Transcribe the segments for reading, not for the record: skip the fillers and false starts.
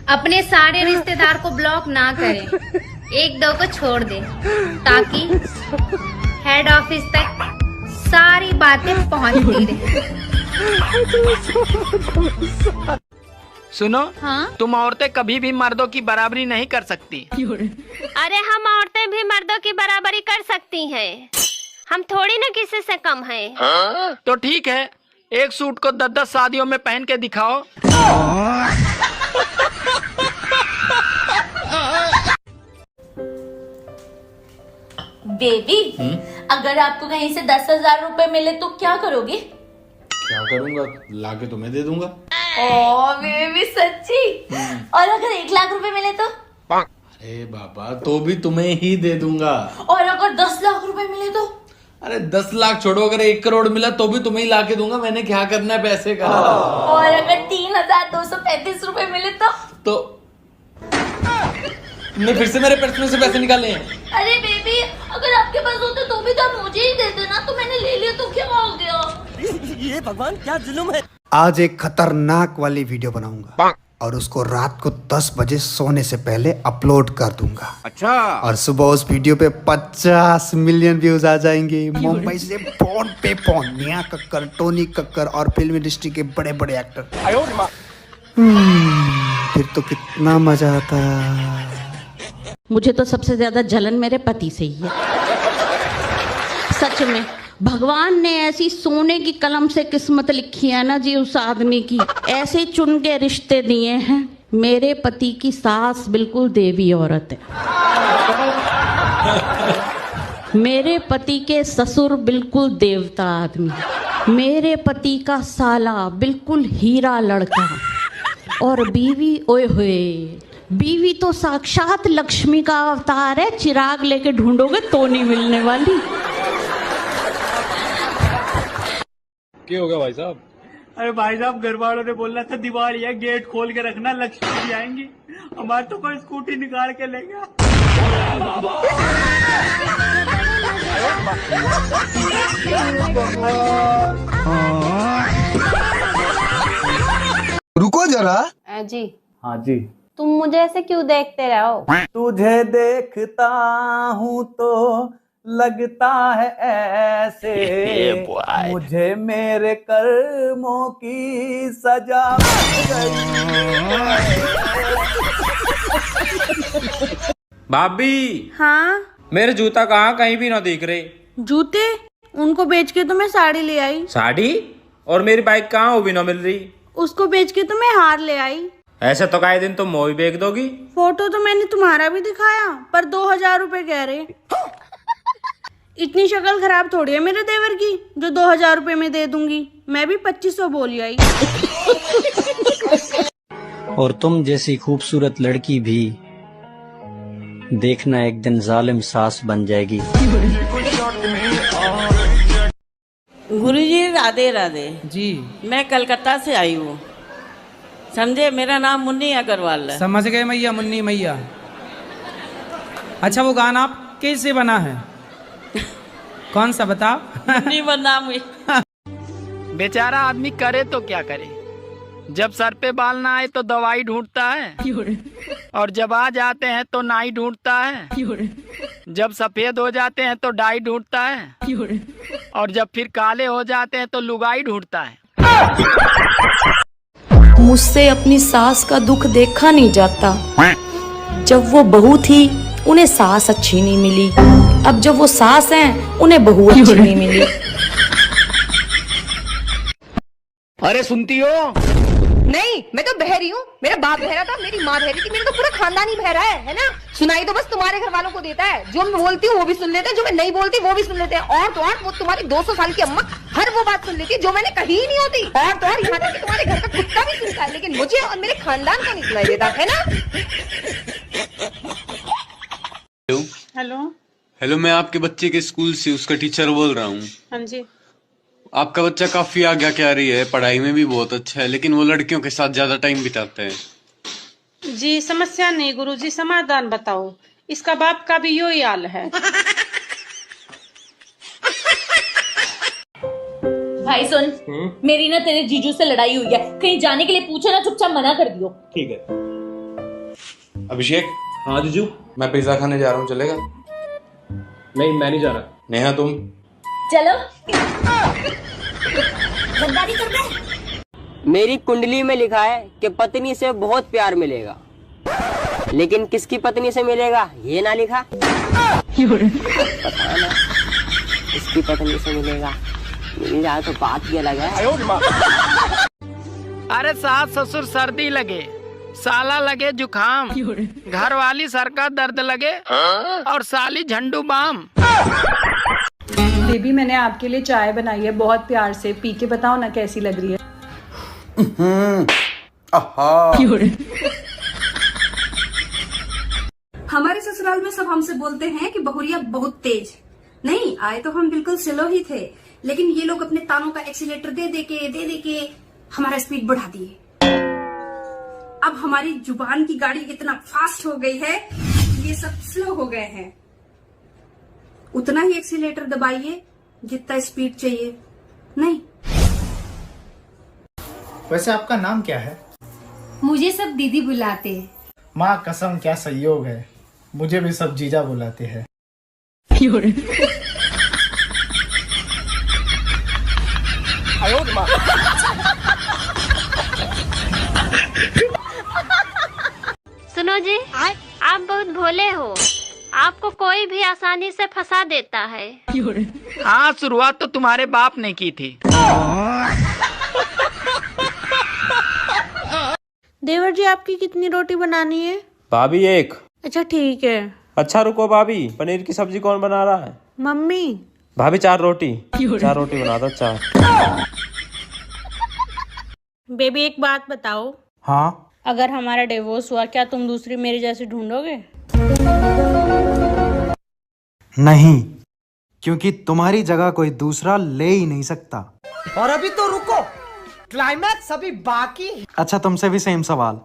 अपने सारे रिश्तेदार को ब्लॉक ना करें, एक दो को छोड़ दें ताकि हेड ऑफिस तक सारी बातें पहुंचती रहे। सुनो, हाँ? तुम औरतें कभी भी मर्दों की बराबरी नहीं कर सकती। अरे हम औरतें भी मर्दों की बराबरी कर सकती हैं। हम थोड़ी ना किसी से कम हैं। तो ठीक है, एक सूट को 10-10 शादियों में पहन के दिखाओ। बेबी, अगर आपको कहीं से 10,000 रुपए मिले तो क्या करोगे? क्या करूंगा, लाके तुम्हें दे दूंगा। ओ बेबी सच्ची? और अगर 1,00,000 रुपए मिले तो? अरे बाबा, तो भी तुम्हें ही दे दूंगा। और अगर 10 लाख रुपए मिले तो? अरे 10 लाख छोड़ो, अगर 1 करोड़ मिला तो भी तुम्हें ही लाके दूंगा। मैंने क्या करना है पैसे का। और अगर 3,235 रुपए मिले तो? तुमने फिर से मेरे पर्स में से पैसे निकाले हैं। अरे बेबी, अगर आपके पास होते तो भी तो आप मुझे ही दे देना। तो मैंने ले लिया तो क्या हो गया? ये भगवान क्या जुल्म है। आज एक खतरनाक वाली वीडियो बनाऊंगा और उसको रात को 10 बजे सोने से पहले अपलोड कर दूंगा। अच्छा। और सुबह उस वीडियो पे 50 मिलियन व्यूज आ जाएंगे। मुंबई से पौन पे पौन नेहा कक्कर, टोनी कक्कर और फिल्म इंडस्ट्री के बड़े बड़े एक्टर। फिर तो कितना मजा आता। मुझे तो सबसे ज्यादा जलन मेरे पति से ही है। सच में भगवान ने ऐसी सोने की कलम से किस्मत लिखी है ना जी उस आदमी की, ऐसे चुन के रिश्ते दिए हैं। मेरे पति की सास बिल्कुल देवी औरत है, मेरे पति के ससुर बिल्कुल देवता आदमी, मेरे पति का साला बिल्कुल हीरा लड़का, और बीवी ओए होए, बीवी तो साक्षात लक्ष्मी का अवतार है। चिराग लेके ढूंढोगे तो नहीं मिलने वाली। क्या हो गया भाई साहब? अरे भाई साहब, घर वालों ने बोलना था दिवाली है, गेट खोल के रखना, लक्ष्मी जी आएंगी। हमारे तो कोई स्कूटी निकाल के ले गया। रुको जरा। जी हाँ जी। तुम मुझे ऐसे क्यों देखते रहो? तुझे देखता हूँ तो लगता है ऐसे मुझे मेरे कर्मों की सजा मिल गई। भाभी, हाँ? मेरे जूता कहाँ, कहीं भी ना दिख रहे। जूते? उनको बेच के तो मैं साड़ी ले आई। साड़ी? और मेरी बाइक कहाँ, वो भी ना मिल रही। उसको बेच के तो मैं हार ले आई। ऐसे तो कई दिन तुम मोह बेच दोगी। फोटो तो मैंने तुम्हारा भी दिखाया, पर 2,000 रुपए कह रहे। इतनी शक्ल खराब थोड़ी है मेरे देवर की जो 2,000 रुपए में दे दूंगी। मैं भी 2500 बोल आई। और तुम जैसी खूबसूरत लड़की भी देखना एक दिन जालिम सास बन जाएगी। गुरुजी राधे राधे जी। मैं कलकत्ता से आई हूँ, समझे। मेरा नाम मुन्नी अग्रवाल है। समझ गए मैया, मुन्नी मैया। अच्छा, वो गाना आप कैसे बना है? कौन सा बताओ? मुन्नी बना हुई। बेचारा आदमी करे तो क्या करे, जब सर पे बाल ना आए तो दवाई ढूंढता है, और जब आ जाते हैं तो नाई ढूंढता है, जब सफेद हो जाते हैं तो डाई ढूंढता है, और जब फिर काले हो जाते हैं तो लुगाई ढूंढता है। मुझसे अपनी सास का दुख देखा नहीं जाता। जब वो बहू थी उन्हें सास अच्छी नहीं मिली, अब जब वो सास हैं उन्हें बहू अच्छी नहीं मिली। अरे सुनती हो? नहीं, मैं तो बहरी हूँ। मेरा बाप बहरा था, मेरी माँ बहरी थी, मेरा तो पूरा खानदान ही बहरा है ना। सुनाई तो बस तुम्हारे घर वालों को देता है। जो मैं बोलती हूँ वो भी सुन लेते हैं, जो मैं नहीं बोलती वो भी सुन लेते हैं। और तो और वो तुम्हारी 200 साल की अम्मा हर वो बात सुन लेती है जो मैंने कही ही नहीं होती। और तो और यहाँ तक कि तुम्हारे घर का कुत्ता भी सुनता है, लेकिन मुझे और मेरे खानदान को नहीं सुनाई देता, है ना। हेलो। हेलो, मैं आपके बच्चे के स्कूल से उसका टीचर बोल रहा हूँ। हाँ जी। आपका बच्चा काफी आगे क्या रही है, पढ़ाई में भी बहुत अच्छा है, लेकिन वो लड़कियों के साथ ज्यादा टाइम बिताता है। जी समस्या नहीं गुरुजी, समाधान बताओ। इसका बाप का भी यही हाल है। भाई सुन, मेरी ना तेरे जीजू से लड़ाई हुई है, कहीं जाने के लिए पूछे ना चुपचाप मना कर दियो। ठीक है। अभिषेक। हाँ जीजू। मैं पिज्जा खाने जा रहा हूँ, चलेगा? नहीं, मैं नहीं जा रहा। नेहा तुम? चलो। गद्दारी कर दे। मेरी कुंडली में लिखा है कि पत्नी से बहुत प्यार मिलेगा, लेकिन किसकी पत्नी से मिलेगा ये ना लिखा। पता ना किसकी पत्नी से मिलेगा, मिल जाए तो बात ही अलग है। अरे सास ससुर सर्दी लगे, साला लगे जुखाम, घरवाली सर का दर्द लगे और साली झंडू बाम। बेबी मैंने आपके लिए चाय बनाई है बहुत प्यार से, पी के बताओ ना कैसी लग रही है। हमारे ससुराल में सब हमसे बोलते हैं कि बहुरिया बहुत तेज। नहीं, आए तो हम बिल्कुल स्लो ही थे, लेकिन ये लोग अपने तानों का एक्सीलेटर दे दे के हमारा स्पीड बढ़ा दिए। अब हमारी जुबान की गाड़ी इतना फास्ट हो गई है, ये सब स्लो हो गए हैं। उतना ही एक्सीलेटर दबाइए जितना स्पीड चाहिए। नहीं। वैसे आपका नाम क्या है? मुझे सब दीदी बुलाते हैं। माँ कसम क्या संयोग है, मुझे भी सब जीजा बुलाते हैं। सुनो जी, आप बहुत भोले हो, आपको कोई भी आसानी से फंसा देता है। हाँ, शुरुआत तो तुम्हारे बाप ने की थी। देवर जी आपकी कितनी रोटी बनानी है? भाभी एक। अच्छा ठीक है। अच्छा रुको भाभी, पनीर की सब्जी कौन बना रहा है? मम्मी। भाभी 4 रोटी। 4 रोटी बना दो, 4। बेबी एक बात बताओ। हाँ। अगर हमारा डिवोर्स हुआ, क्या तुम दूसरी मेरी जैसी ढूंढोगे? नहीं, क्योंकि तुम्हारी जगह कोई दूसरा ले ही नहीं सकता। और अभी तो रुको, क्लाइमैक्स अभी बाकी। अच्छा तुमसे भी सेम सवाल,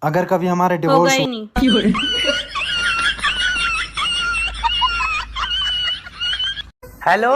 अगर कभी हमारे डिवोर्स होगा ही नहीं। हेलो,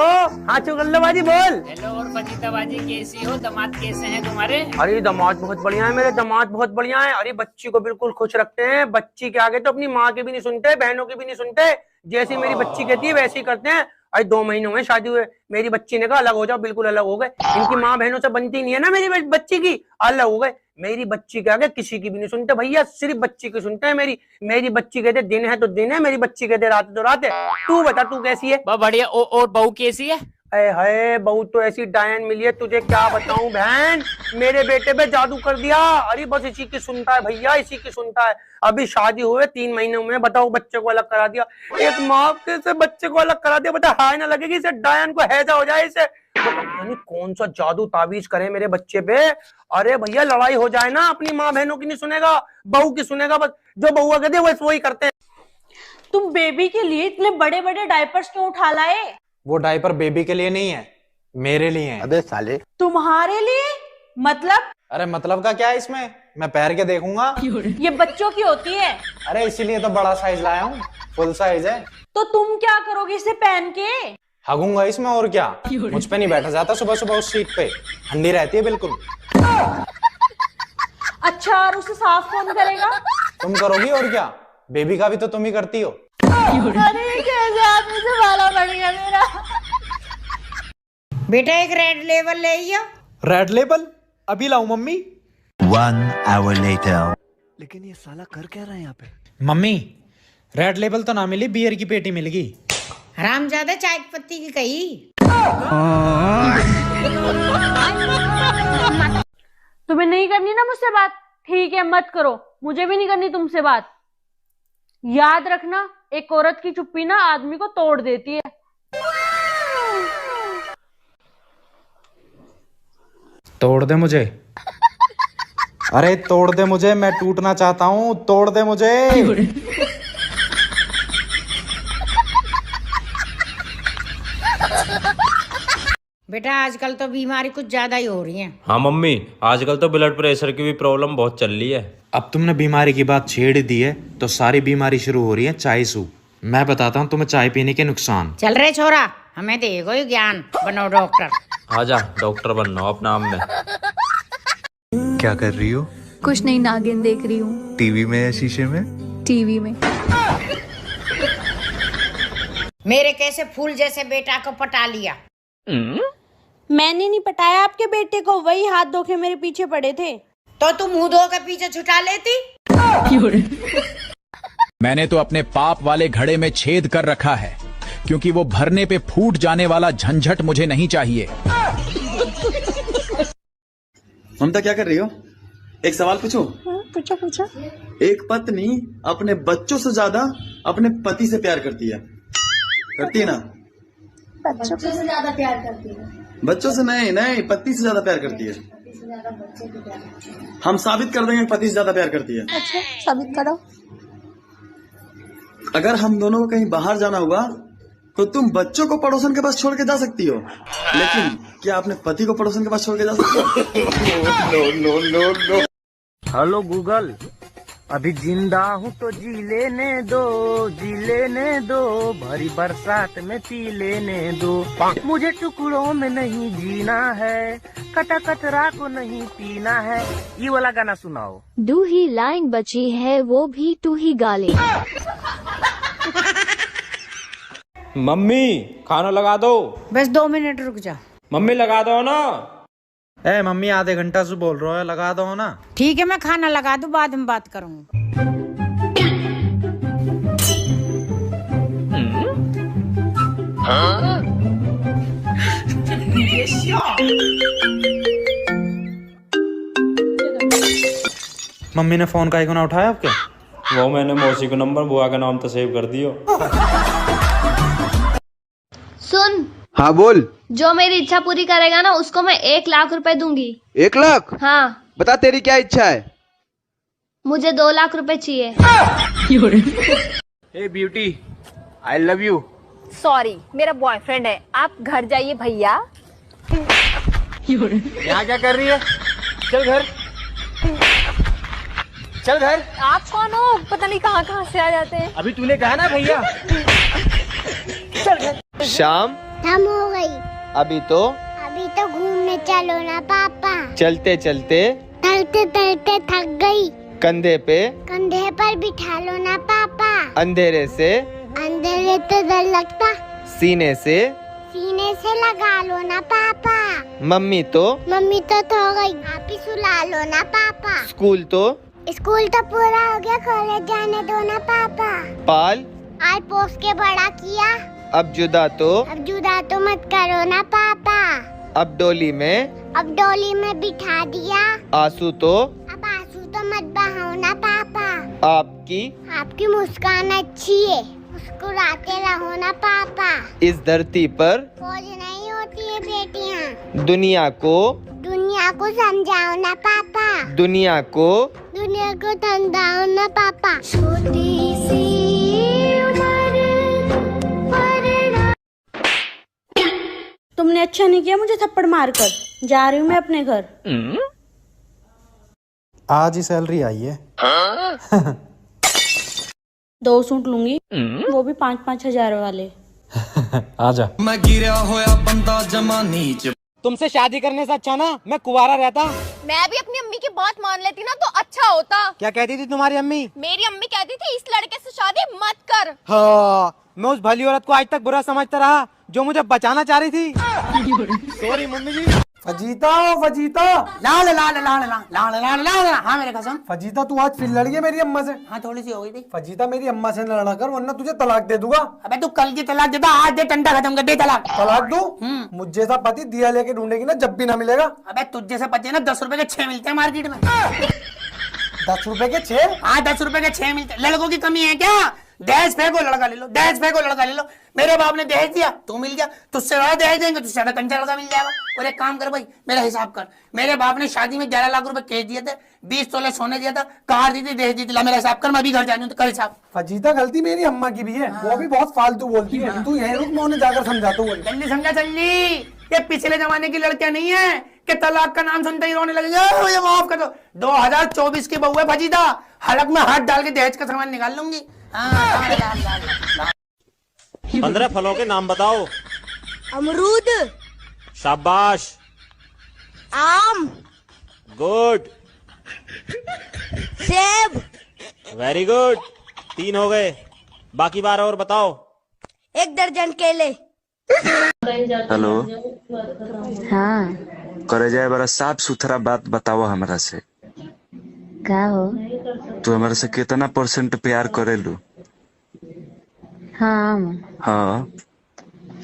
हाँ चुगल्लाबाजी बोल। हेलो और फजीताबाजी, कैसी हो? दामाद कैसे हैं तुम्हारे? अरे दामाद बहुत बढ़िया है, मेरे दामाद बहुत बढ़िया है। अरे बच्ची को बिल्कुल खुश रखते हैं, बच्ची के आगे तो अपनी माँ के भी नहीं सुनते, बहनों की भी नहीं सुनते, जैसी मेरी बच्ची कहती है वैसे ही करते हैं। अरे 2 महीने हुए शादी हुए, मेरी बच्ची ने कहा अलग हो जाओ, बिल्कुल अलग हो गए। इनकी माँ बहनों से बनती नहीं है ना मेरी बच्ची की, अलग हो गए। मेरी बच्ची के आगे किसी की भी नहीं सुनते भैया, सिर्फ बच्ची की सुनते हैं। मेरी बच्ची कहते दिन है तो दिन है, मेरी बच्ची कहते रात है तो रात है। तू बता, तू कैसी है? बढ़िया। और बहू कैसी है? अरे बहू तो ऐसी डायन मिली है, तुझे क्या बताऊं बहन, मेरे बेटे पे जादू कर दिया। अरे बस इसी की सुनता है भैया, इसी की सुनता है। अभी शादी हुए 3 महीने में, बताओ बच्चे को अलग करा दिया। एक माँ से बच्चे को अलग करा दिया, बता हाय ना लगेगी इसे, डायन को हैजा हो जाए इसे। यानी कौन सा जादू ताबीज करे मेरे बच्चे पे। अरे भैया लड़ाई हो जाए ना, अपनी माँ बहनों की नहीं सुनेगा, बहू की सुनेगा। बस जो बहुआ कहते हैं वही करते हैं। तुम बेबी के लिए इतने बड़े बड़े डायपर्स क्यों उठा लाए? वो डायपर बेबी के लिए नहीं है, मेरे लिए है। अबे साले। तुम्हारे लिए? मतलब? अरे मतलब का क्या है इसमें, मैं पहन के देखूंगा। ये बच्चों की होती है। अरे इसीलिए तो बड़ा साइज लाया हूँ, फुल साइज है। तो तुम क्या करोगे इसे पहन के? हगूंगा इसमें, और क्या। मुझ पे नहीं बैठा जाता सुबह सुबह उस सीट पे, ठंडी रहती है बिल्कुल। अच्छा, और उसे साफ कौन करेगा? तुम करोगी और क्या, बेबी का भी तो तुम ही करती हो। अरे कैसे आदमी से वाला बढ़ गया मेरा। बेटा एक रेड लेबल ले आइयो। रेड लेबल अभी लाऊं मम्मी। 1 hour later. लेकिन ये साला कर क्या रहा है यहाँ पे? मम्मी रेड लेबल तो ना मिली, बियर की पेटी मिल गई। हरामजादा चाय की पत्ती की कही। तुम्हें नहीं करनी ना मुझसे बात, ठीक है मत करो, मुझे भी नहीं करनी तुमसे बात। याद रखना, एक औरत की चुप्पी ना आदमी को तोड़ देती है। तोड़ दे मुझे। अरे तोड़ दे मुझे, मैं टूटना चाहता हूँ, तोड़ दे मुझे। बेटा आजकल तो बीमारी कुछ ज्यादा ही हो रही है। हाँ मम्मी, आजकल तो ब्लड प्रेशर की भी प्रॉब्लम बहुत चल रही है। अब तुमने बीमारी की बात छेड़ दी है तो सारी बीमारी शुरू हो रही है चाय सू। मैं बताता हूँ तुम्हें चाय पीने के नुकसान। चल रहे छोरा, हमें दे कोई ज्ञान, बनो डॉक्टर। आजा डॉक्टर बनना हो अपना नाम में। क्या कर रही हो? कुछ नहीं, नागिन देख रही हूँ। टीवी में या शीशे में? टीवी में। मेरे कैसे फूल जैसे बेटा को पटा लिया। मैंने नहीं पटाया आपके बेटे को, वही हाथ धो के मेरे पीछे पड़े थे। तो तुम मुंह धो के पीछे छुटा लेती। मैंने तो अपने पाप वाले घड़े में छेद कर रखा है, क्योंकि वो भरने पे फूट जाने वाला झंझट मुझे नहीं चाहिए। ममता क्या कर रही हो? एक सवाल पूछूं? पूछो पूछो। एक पत्नी अपने बच्चों से ज्यादा अपने पति से प्यार करती है ना? बच्चों से ज्यादा प्यार करती है। बच्चों से नहीं, पति से ज्यादा प्यार करती है। हम साबित कर देंगे पति से ज्यादा प्यार करती है। अच्छा, साबित करो। अगर हम दोनों को कहीं बाहर जाना हुआ तो तुम बच्चों को पड़ोसन के पास छोड़ के जा सकती हो, लेकिन क्या अपने पति को पड़ोसन के पास छोड़ के जा सकती हो? नो। हेलो गूगल, अभी जिंदा हूँ तो जी लेने दो, भरी बरसात में पी लेने दो। मुझे टुकड़ों में नहीं जीना है, कटा कचरा को नहीं पीना है। ये वाला गाना सुनाओ। 2 ही लाइन बची है, वो भी तू ही गा ले। मम्मी खाना लगा दो। बस 2 मिनट रुक जा। मम्मी लगा दो ना। ए मम्मी आधे घंटा से बोल रहा है, लगा दो ना। ठीक है, मैं खाना लगा दूं, बाद में बात करूंगी। मम्मी ने फोन का आइकन उठाया आपके? वो मैंने मौसी को नंबर बुआ का नाम तो सेव कर दियो। सुन। हाँ बोल। जो मेरी इच्छा पूरी करेगा ना, उसको मैं 1 लाख रुपए दूंगी। 1 लाख? हाँ। बता तेरी क्या इच्छा है? मुझे 2 लाख रुपए चाहिए। Hey beauty, I love you. Sorry, मेरा बॉयफ्रेंड है, आप घर जाइए भैया। यहाँ क्या कर रही है? चल घर। आप कौन हो? पता नहीं कहाँ से आ जाते हैं। अभी तूने कहा ना भैया। चल घर। शाम शाम हो गई। अभी तो घूमने चलो ना पापा। चलते चलते थक गई। कंधे पर बिठा लो ना पापा। अंधेरे से तो डर लगता। सीने से लगा लो ना पापा। मम्मी तो सो गई, आप ही सुला लो ना पापा। स्कूल तो पूरा हो गया, कॉलेज जाने दो ना पापा। पाल आज पोस के बड़ा किया, अब जुदा तो मत करो ना पापा। अब डोली में बिठा दिया, आंसू तो मत बहाओ ना पापा। आपकी मुस्कान अच्छी है, मुस्कुराते रहो ना पापा। इस धरती पर फौज नहीं होती है बेटियां। दुनिया को समझाओ ना पापा। दुनिया को समझाओ ना पापा। छोटी सी तुमने अच्छा नहीं किया मुझे थप्पड़ मारकर। जा रही हूँ मैं अपने घर। आज ही सैलरी आई है। 2 सूट लूंगी, वो भी 5-5 हजार वाले। आजा। मैं गिरा होया बंदा जमा नीच। तुमसे शादी करने से अच्छा ना मैं कुंवारा रहता। मैं भी अपनी अम्मी की बात मान लेती ना तो अच्छा होता। क्या कहती थी तुम्हारी अम्मी? मेरी अम्मी कहती थी इस लड़के से शादी मत कर। हाँ, मैं उस भली औरत को आज तक बुरा समझता रहा जो मुझे बचाना चाह रही थी। सॉरी मम्मी जी। फजीता लाल हाँ मेरे कसम। फजीता तू आज फिर लड़ी है मेरी अम्मा से? हाँ थोड़ी सी हो गई थी। फजीता मेरी अम्मा से लड़ा कर, वरना तुझे तलाक दे दूंगा। अबे तू कल की तलाक देता, आज दे, टंडा खत्म कर दे। तलाक दूं? मुझ जैसा पति दिया लेके ढूंढेगी ना, जब भी ना मिलेगा। अबे तुझ जैसे पति ना 10 रुपए के 6 मिलते हैं मार्केट में। 10 रुपए के 6? हाँ 10 रुपए के 6 मिलते। लड़कों की कमी है क्या? दहेज फेंको लड़का ले लो। मेरे बाप ने दहेज दिया, तू मिल गया। तुझसे ज्यादा दहेज देंगे, तुझसे ज्यादा कंचा लड़का मिल जाएगा। और एक काम कर भाई, मेरा हिसाब कर। मेरे बाप ने शादी में 11 लाख रुपए कैश दिए थे, 20 तोले सोने दिया था, कार दी थी, दहेज दी थी। ला मेरा हिसाब कर, मैं अभी घर जानी हूँ तो कर हिसाब। फजीता गलती मेरी अम्मा की भी है। वो भी बहुत फालतू बोलती है। तू यहीं रुक, मैं उन्हें जाकर समझाता हूँ। जल्दी समझा जल्दी। ये पिछले जमाने की लड़कियां नहीं है कि तलाक का नाम सुनते ही रोने लगेंगे। मुझे माफ कर दो। 2024 की बहू है फजीता, हलक में हाथ डाल के दहेज का सामान निकाल लूंगी। 15 फलों के नाम बताओ। अमरूद, शाबाश, आम, गुड, सेब, वेरी गुड, 3 हो गए, बाकी 12 और बताओ। 1 दर्जन केले। हेलो, हाँ करे जाए बड़ा साफ सुथरा बात बताओ हमरा से। का हो? तू हमारे से कितना % प्यार करेलू? हाँ हाँ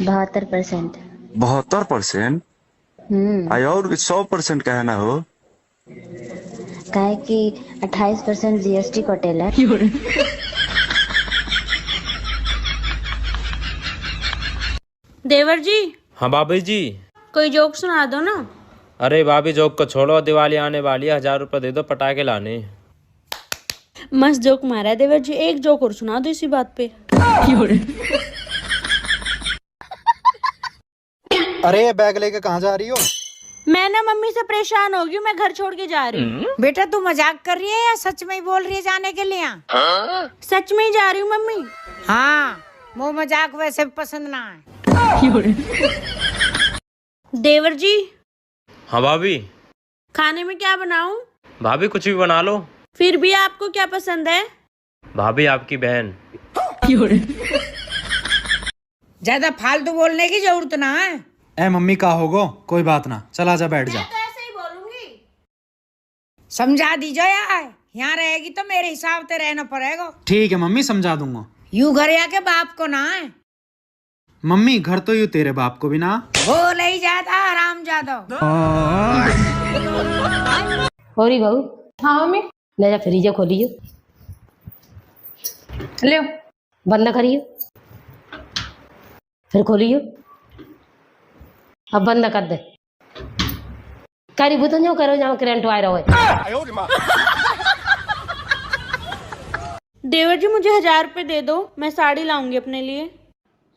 72%। 72%? आई और 100% कहे ना हो? काहे कि 28% GST कटेला। देवर जी। हाँ भाभी जी। कोई जोक सुना दो ना। अरे भाभी जोक को छोड़ो, दिवाली आने वाली है, 1000 रुपए दे दो पटाखे लाने। मस्त जोक मारा है देवर जी, एक जोक और सुना दो इसी बात पे। अरे बैग लेके कहाँ जा रही हो? मैं ना मम्मी से परेशान हो गई, मैं घर छोड़ के जा रही हूँ। बेटा तू मजाक कर रही है या सच में ही बोल रही है जाने के लिए? सच में ही जा रही हूँ मम्मी। हाँ वो मजाक वैसे पसंद ना है। देवर जी। हाँ भाभी। खाने में क्या बनाऊं? भाभी कुछ भी बना लो। फिर भी आपको क्या पसंद है? भाभी आपकी बहन। ज्यादा फालतू बोलने की जरूरत ना है। ए मम्मी का होगो, कोई बात ना, चला जा बैठ जा। मैं तो ऐसे ही बोलूंगी। समझा दीजो यार, यहाँ रहेगी तो मेरे हिसाब से रहना पड़ेगा। ठीक है मम्मी, समझा दूंगा। यूं घर आके बाप को ना है। मम्मी घर तो यूं तेरे बाप को भी ना। बोल ही जाता आराम जादो। होरी बहू। हाँ मम्मी। ले जा फ्रीज खोलियो, ले बंद करियो, फिर खोलियो, अब बंद कर दे। करी बुत जो करो जहाँ करंट आ रहा है। देवर जी मुझे 1000 रुपए दे दो, मैं साड़ी लाऊंगी अपने लिए।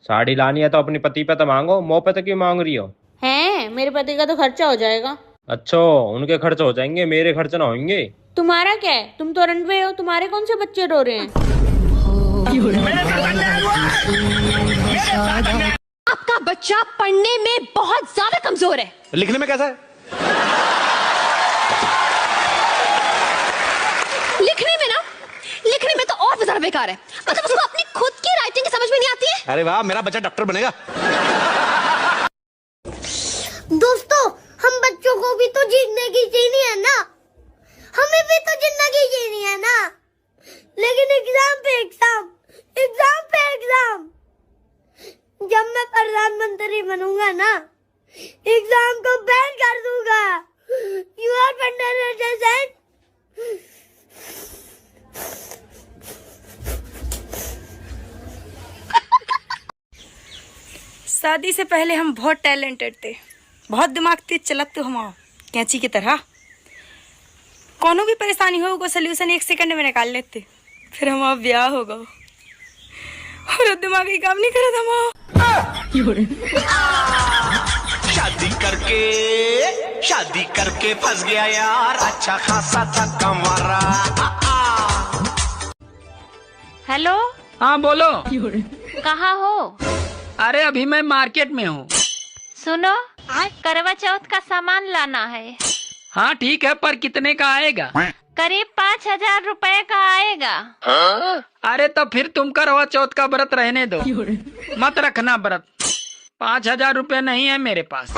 साड़ी लानी है तो अपने पति पे तो मांगो, मुँह पे तो क्यों मांग रही हो? हैं, मेरे पति का तो खर्चा हो जाएगा। अच्छा, उनके खर्च हो जाएंगे, मेरे खर्च ना होंगे। तुम्हारा क्या है, तुम तो रनवे हो, तुम्हारे कौन से बच्चे रो रहे हैं? आपका बच्चा पढ़ने में बहुत ज्यादा कमजोर है। लिखने में कैसा है? लिखने में तो और भी ज्यादा बेकार है। मतलब उसको अपनी खुद की राइटिंग समझ में नहीं आती है। अरे वाह, मेरा बच्चा डॉक्टर बनेगा। दोस्तों हम बच्चों को भी तो जिंदगी जीनी है ना, हमें भी तो जिंदगी जीनी है ना, लेकिन एग्जाम पे एग्जाम, एग्जाम पे एग्जाम। जब मैं प्रधानमंत्री बनूंगा ना, एग्जाम को बैन कर दूंगा। You are under. शादी से पहले हम बहुत टैलेंटेड थे, बहुत दिमाग तेज चलते हम कैंची की तरह। कोनो भी परेशानी हो वो सोल्यूशन 1 सेकंड में निकाल लेते। फिर हमारा ब्याह होगा और दिमाग ही काम नहीं करे शादी करके फंस गया यार, अच्छा खासा था कमारा। हेलो। हाँ बोलो। कहाँ हो? अरे अभी मैं मार्केट में हूँ। सुनो, करवा चौथ का सामान लाना है। हाँ ठीक है, पर कितने का आएगा? करीब 5000 रुपए का आएगा। अरे तो फिर तुम करवा चौथ का व्रत रहने दो, मत रखना व्रत। 5000 रुपए नहीं है मेरे पास।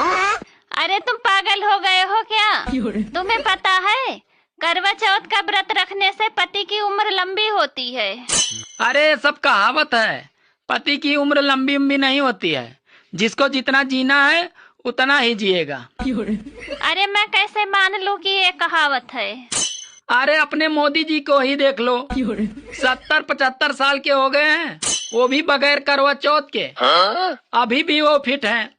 अरे तुम पागल हो गए हो क्या? तुम्हें पता है करवा चौथ का व्रत रखने से पति की उम्र लंबी होती है। अरे सब कहावत है, पति की उम्र लंबी नहीं होती है, जिसको जितना जीना है उतना ही जिएगा। अरे मैं कैसे मान लूं कि ये कहावत है? अरे अपने मोदी जी को ही देख लो, 70-75 साल के हो गए हैं, वो भी बगैर करवा चौथ के अभी भी वो फिट हैं।